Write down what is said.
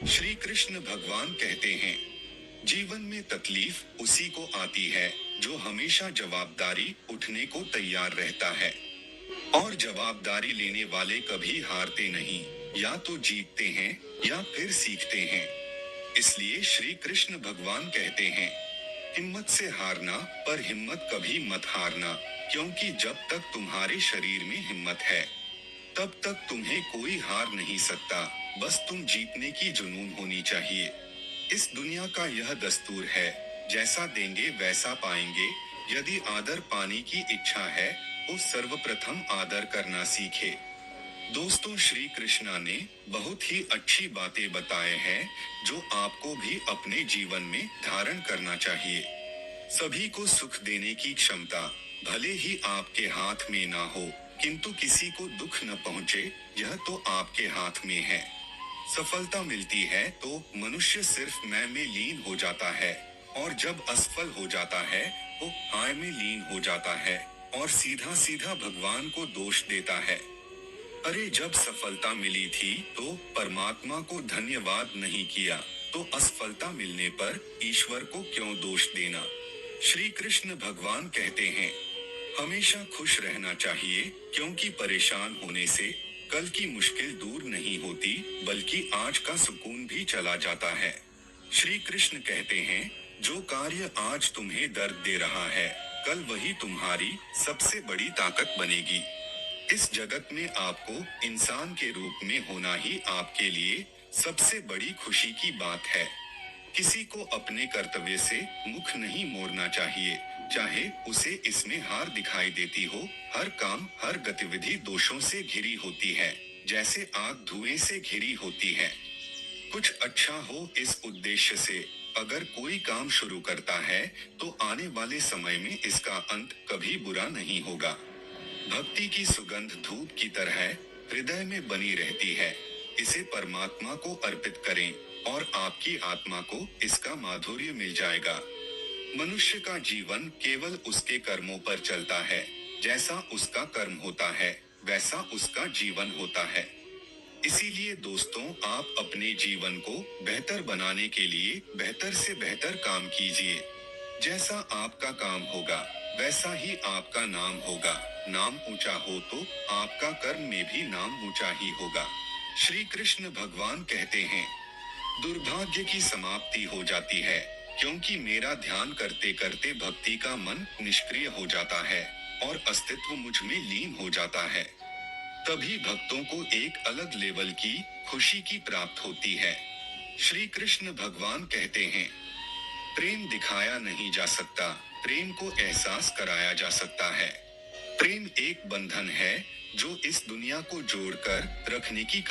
श्री कृष्ण भगवान कहते हैं, जीवन में तकलीफ उसी को आती है जो हमेशा जवाबदारी उठने को तैयार रहता है। और जवाबदारी लेने वाले कभी हारते नहीं, या तो जीतते हैं या फिर सीखते हैं। इसलिए श्री कृष्ण भगवान कहते हैं, हिम्मत से हारना, पर हिम्मत कभी मत हारना, क्योंकि जब तक तुम्हारे शरीर में हिम्मत है तब तक तुम्हें कोई हार नहीं सकता। बस तुम जीतने की जुनून होनी चाहिए। इस दुनिया का यह दस्तूर है, जैसा देंगे वैसा पाएंगे। यदि आदर पाने की इच्छा है तो सर्वप्रथम आदर करना सीखे। दोस्तों, श्री कृष्णा ने बहुत ही अच्छी बातें बताए हैं जो आपको भी अपने जीवन में धारण करना चाहिए। सभी को सुख देने की क्षमता भले ही आपके हाथ में ना हो, किंतु किसी को दुख न पहुंचे, यह तो आपके हाथ में है। सफलता मिलती है तो मनुष्य सिर्फ मैं में लीन हो जाता है, और जब असफल हो जाता है तो हाय में लीन हो जाता है और सीधा सीधा भगवान को दोष देता है। अरे, जब सफलता मिली थी तो परमात्मा को धन्यवाद नहीं किया, तो असफलता मिलने पर ईश्वर को क्यों दोष देना। श्री कृष्ण भगवान कहते हैं, हमेशा खुश रहना चाहिए, क्योंकि परेशान होने से कल की मुश्किल दूर नहीं होती, बल्कि आज का सुकून भी चला जाता है। श्री कृष्ण कहते हैं, जो कार्य आज तुम्हें दर्द दे रहा है, कल वही तुम्हारी सबसे बड़ी ताकत बनेगी। इस जगत में आपको इंसान के रूप में होना ही आपके लिए सबसे बड़ी खुशी की बात है। किसी को अपने कर्तव्य से मुख नहीं मोड़ना चाहिए, चाहे उसे इसमें हार दिखाई देती हो। हर काम, हर गतिविधि दोषों से घिरी होती है, जैसे आग धुएं से घिरी होती है। कुछ अच्छा हो, इस उद्देश्य से अगर कोई काम शुरू करता है तो आने वाले समय में इसका अंत कभी बुरा नहीं होगा। भक्ति की सुगंध धूप की तरह हृदय में बनी रहती है। इसे परमात्मा को अर्पित करें और आपकी आत्मा को इसका माधुर्य मिल जाएगा। मनुष्य का जीवन केवल उसके कर्मों पर चलता है। जैसा उसका कर्म होता है वैसा उसका जीवन होता है। इसीलिए दोस्तों, आप अपने जीवन को बेहतर बनाने के लिए बेहतर से बेहतर काम कीजिए। जैसा आपका काम होगा वैसा ही आपका नाम होगा। नाम ऊंचा हो तो आपका कर्म में भी नाम ऊंचा ही होगा। श्री कृष्ण भगवान कहते हैं, दुर्भाग्य की समाप्ति हो जाती है, क्योंकि मेरा ध्यान करते करते भक्ति का मन निष्क्रिय हो जाता है और अस्तित्व मुझ में लीन हो जाता है। तभी भक्तों को एक अलग लेवल की खुशी की प्राप्त होती है। श्री कृष्ण भगवान कहते हैं, प्रेम दिखाया नहीं जा सकता, प्रेम को एहसास कराया जा सकता है। प्रेम एक बंधन है जो इस दुनिया को जोड़कर रखने की